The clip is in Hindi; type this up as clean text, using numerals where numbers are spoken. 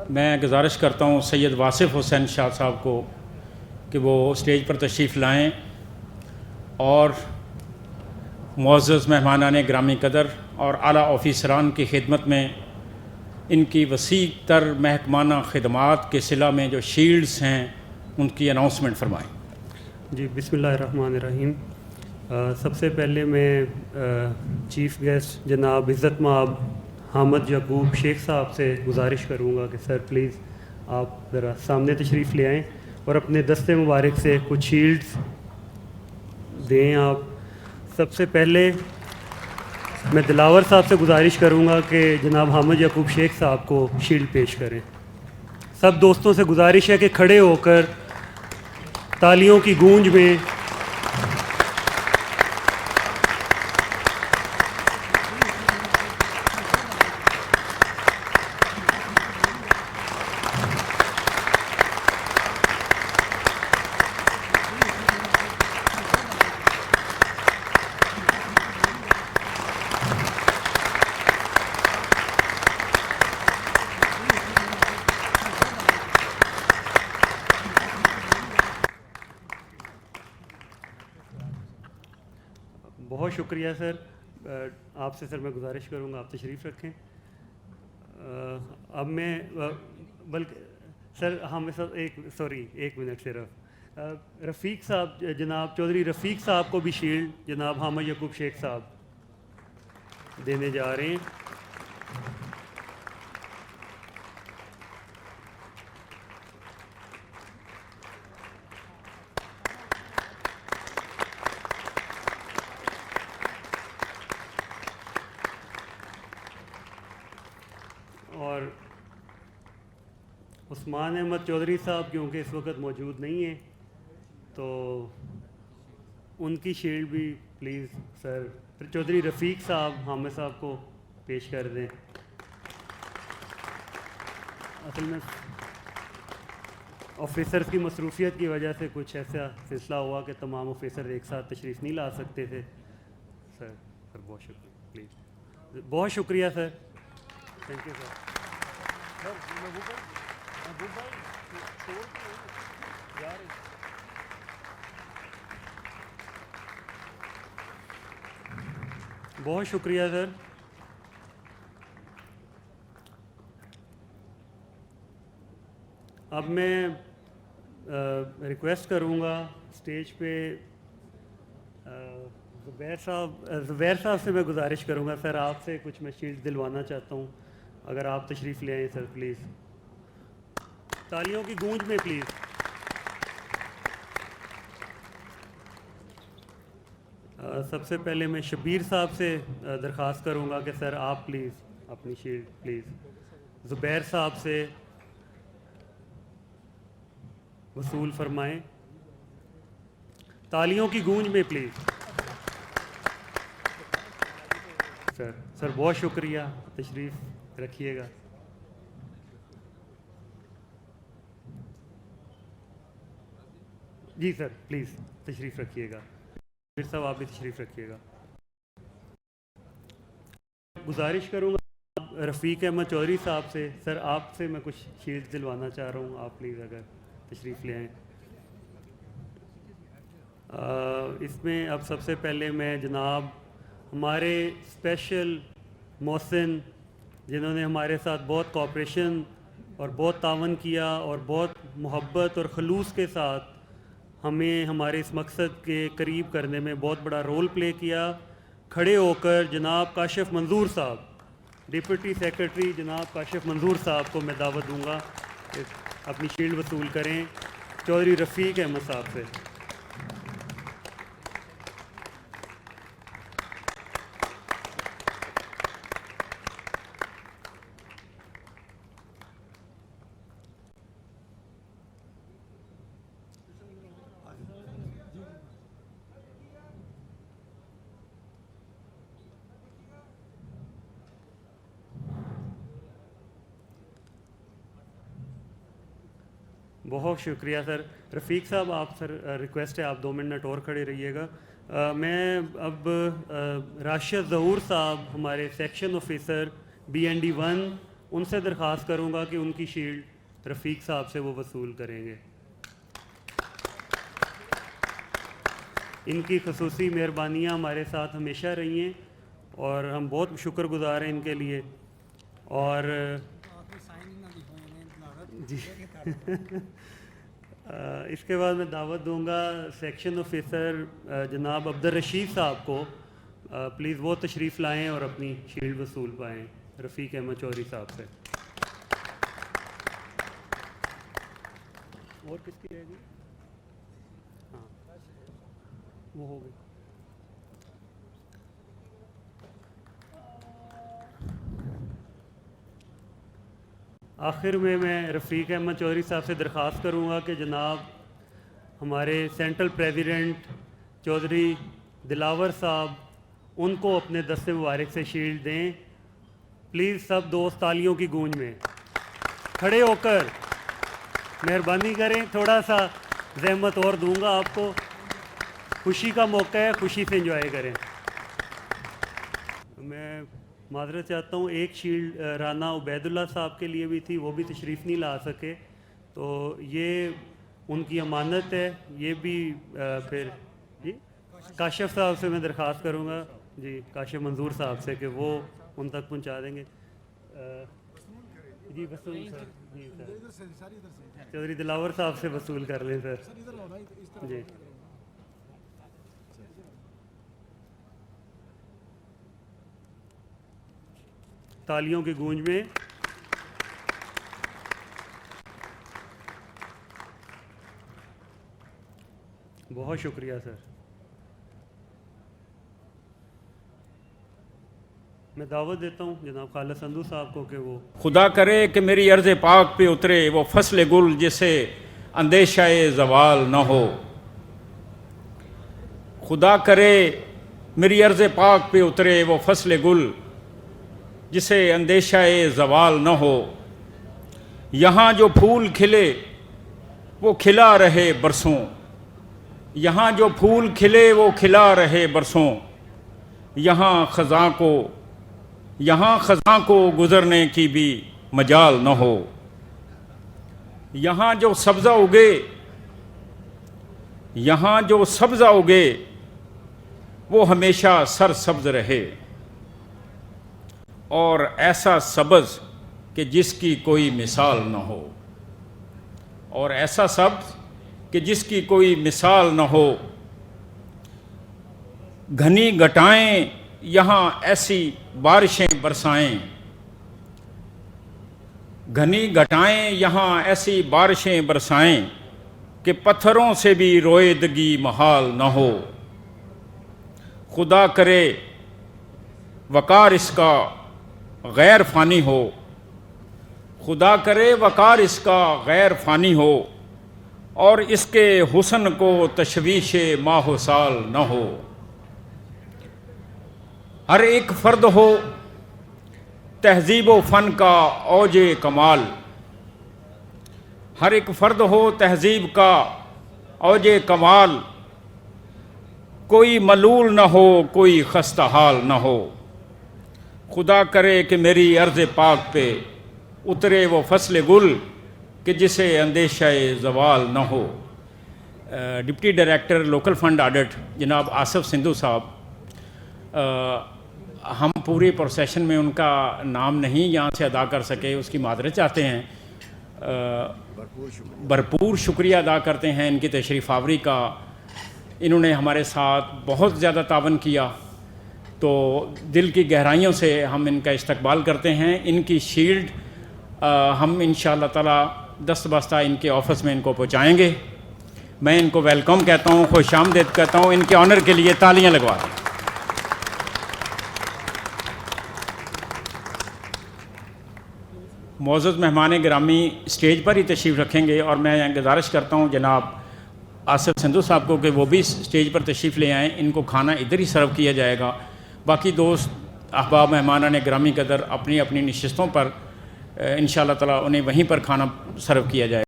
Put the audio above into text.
मैं गुजारिश करता हूँ सैयद वासिफ़ हुसैन शाह साहब को कि वो स्टेज पर तशरीफ़ लाएँ और मुअज़्ज़ज़ मेहमानान ग्रामी कदर और आला ऑफ़िसरान की खिदमत में इनकी वसी तर महकमाना खिदमात के सिला में जो शील्ड्स हैं उनकी अनाउंसमेंट फरमाएँ। जी, बिस्मिल्लाहिर्रहमानिर्रहीम। सबसे पहले मैं चीफ़ गेस्ट जनाब इज़्ज़त माब हामिद यकूब शेख साहब से गुजारिश करूँगा कि सर प्लीज़ आप ज़रा सामने तशरीफ़ ले आएँ और अपने दस्ते मुबारक से कुछ शील्ड्स दें आप। सबसे पहले मैं दिलावर साहब से गुजारिश करूँगा कि जनाब हामिद यकूब शेख साहब को शील्ड पेश करें। सब दोस्तों से गुजारिश है कि खड़े होकर तालियों की गूंज में बहुत शुक्रिया सर। आपसे सर मैं गुजारिश करूँगा आप तशरीफ़ रखें। अब मैं बल्कि सर हम सब एक मिनट सिर्फ रफ़ीक साहब जनाब चौधरी रफ़ीक साहब को भी शील्ड जनाब हामिद यकूब शेख साहब देने जा रहे हैं। और उस्मान अहमद चौधरी साहब क्योंकि इस वक्त मौजूद नहीं है तो उनकी शील्ड भी प्लीज़ सर चौधरी रफ़ीक साहब हामिद साहब को पेश कर दें। असल में ऑफिसर्स की मसरूफियत की वजह से कुछ ऐसा सिलसिला हुआ कि तमाम ऑफिसर एक साथ तशरीफ़ नहीं ला सकते थे। सर बहुत शुक्रिया, प्लीज़ बहुत शुक्रिया सर, थैंक यू सर। बहुत शुक्रिया सर। अब मैं रिक्वेस्ट करूँगा स्टेज पे ज़ुबैर साहब से मैं गुजारिश करूँगा सर आपसे कुछ मैं शील्ड दिलवाना चाहता हूँ, अगर आप तशरीफ़ ले आएँ सर प्लीज़। तालियों की गूंज में प्लीज़। सबसे पहले मैं शबीर साहब से दरख्वास्त करूँगा कि सर आप प्लीज़ अपनी शील्ड प्लीज़ ज़ुबैर साहब से वसूल फरमाएं। तालियों की गूंज में प्लीज़। सर बहुत शुक्रिया, तशरीफ़ रखिएगा। जी सर प्लीज़ तशरीफ़ रखिएगा। फिर साहब आप भी तशरीफ़ रखिएगा। गुजारिश करूँगा रफ़ीक अहमद चौधरी साहब से, सर आपसे मैं कुछ शील्ड दिलवाना चाह रहा हूँ, आप प्लीज़ अगर तशरीफ़ ले आएँ। इसमें अब सबसे पहले मैं जनाब हमारे स्पेशल मोहसिन जिन्होंने हमारे साथ बहुत कोऑपरेशन और बहुत तावन किया और बहुत मोहब्बत और खलूस के साथ हमें हमारे इस मकसद के करीब करने में बहुत बड़ा रोल प्ले किया, खड़े होकर जनाब काशिफ मंजूर साहब डिप्टी सेक्रेटरी जनाब काशिफ मंजूर साहब को मैं दावत दूंगा कि अपनी शील्ड वसूल करें चौधरी रफ़ीक अहमद साहब से। बहुत शुक्रिया सर। रफ़ीक साहब आप सर रिक्वेस्ट है आप 2 मिनट और खड़े रहिएगा। मैं अब राशिद ज़हूर साहब हमारे सेक्शन ऑफिसर BND 1 उनसे दरख्वास्त करूँगा कि उनकी शील्ड रफ़ीक साहब से वो वसूल करेंगे। इनकी खसूसी मेहरबानियाँ हमारे साथ हमेशा रही हैं और हम बहुत शुक्रगुज़ार हैं इनके लिए। और जी इसके बाद मैं दावत दूंगा सेक्शन ऑफिसर जनाब अब्दुल रशीद साहब को, प्लीज़ वो तशरीफ़ लाएं और अपनी शील्ड वसूल पाएँ रफ़ीक अहमद चौधरी साहब से। और किसकी रहेगी? हाँ वो हो गई। आखिर में मैं रफ़ीक अहमद चौधरी साहब से दरख्वास्त करूँगा कि जनाब हमारे सेंट्रल प्रेसिडेंट चौधरी दिलावर साहब उनको अपने दस्ते मुबारक से शील्ड दें। प्लीज़ सब दोस्त तालियों की गूंज में खड़े होकर मेहरबानी करें। थोड़ा सा ज़हमत और दूंगा आपको, खुशी का मौका है, खुशी से एंजॉय करें। मैं माजरत चाहता हूँ, एक शील्ड राना उबैदुल्ला साहब के लिए भी थी, वो भी तशरीफ़ नहीं ला सके, तो ये उनकी अमानत है। ये भी फिर जी काशिफ साहब से मैं दरख्वास्त करूँगा, जी काशिफ मंजूर साहब से, कि वो उन तक पहुँचा देंगे। जी वसूल सर, जी सर चौधरी दिलावर साहब से वसूल कर लें सर। जी तालियों की गूंज में बहुत शुक्रिया सर। मैं दावत देता हूँ जनाब खालिद संधू साहब को कि वो खुदा करे कि मेरी अर्ज़ पाक पे उतरे वो फसल गुल जिसे अंदेशाए ज़वाल न हो। खुदा करे मेरी अर्ज़ पाक पे उतरे वो फसल गुल जिसे अंदेशाए ज़वाल न हो। यहाँ जो फूल खिले वो खिला रहे बरसों, यहाँ जो फूल खिले वो खिला रहे बरसों। यहाँ ख़ज़ां को गुज़रने की भी मजाल न हो। यहाँ जो सब्ज़ा उगे, यहाँ जो सब्ज़ा उगे वो हमेशा सरसब्ज़ रहे, और ऐसा सब्ज़ कि जिसकी कोई मिसाल न हो, और ऐसा सब्ज़ कि जिसकी कोई मिसाल न हो। घनी घटाएं यहाँ ऐसी बारिशें बरसाएं, घनी घटाएं यहाँ ऐसी बारिशें बरसाएं कि पत्थरों से भी रोएदगी महाल न हो। खुदा करे वकार इसका गैर फ़ानी हो, खुदा करे वकार इसका गैर फ़ानी हो, और इसके हुस्न को तशवीश माह साल न हो। हर एक फ़र्द हो तहज़ीब व फ़न का औजे कमाल, हर एक फ़र्द हो तहज़ीब का औजे कमाल। कोई मलूल न हो, कोई खस्ता हाल न हो। खुदा करे कि मेरी अर्ज़ पाक पे उतरे वो फसल गुल कि जिसे अंदेशाए ज़वाल न हो। Deputy director local fund audit जनाब आसिफ सिंधु साहब, हम पूरे प्रोसेशन में उनका नाम नहीं यहाँ से अदा कर सके, उसकी मादरत चाहते हैं। भरपूर शुक्रिया अदा करते हैं इनकी तशरीफ़ आवरी का। इन्होंने हमारे साथ बहुत ज़्यादा तावन किया, तो दिल की गहराइयों से हम इनका इस्तकबाल करते हैं। इनकी शील्ड हम इंशाअल्लाह ताला दस्तबस्ता इनके ऑफ़िस में इनको पहुँचाएँगे। मैं इनको वेलकम कहता हूँ, खुश आमदीद कहता हूँ। इनके ऑनर के लिए तालियाँ लगवा दें। मौजूद मेहमान गिरामी स्टेज पर ही तशरीफ़ रखेंगे, और मैं गुजारिश करता हूँ जनाब आसिफ सिंधु साहब को कि वो भी स्टेज पर तशरीफ़ ले आएँ। इनको खाना इधर ही सर्व किया जाएगा। बाकी दोस्त अहबाब मेहमान गिरामी कदर अपनी अपनी नशिस्तों पर इंशाअल्लाह ताला उन्हें वहीं पर खाना सर्व किया जाएगा।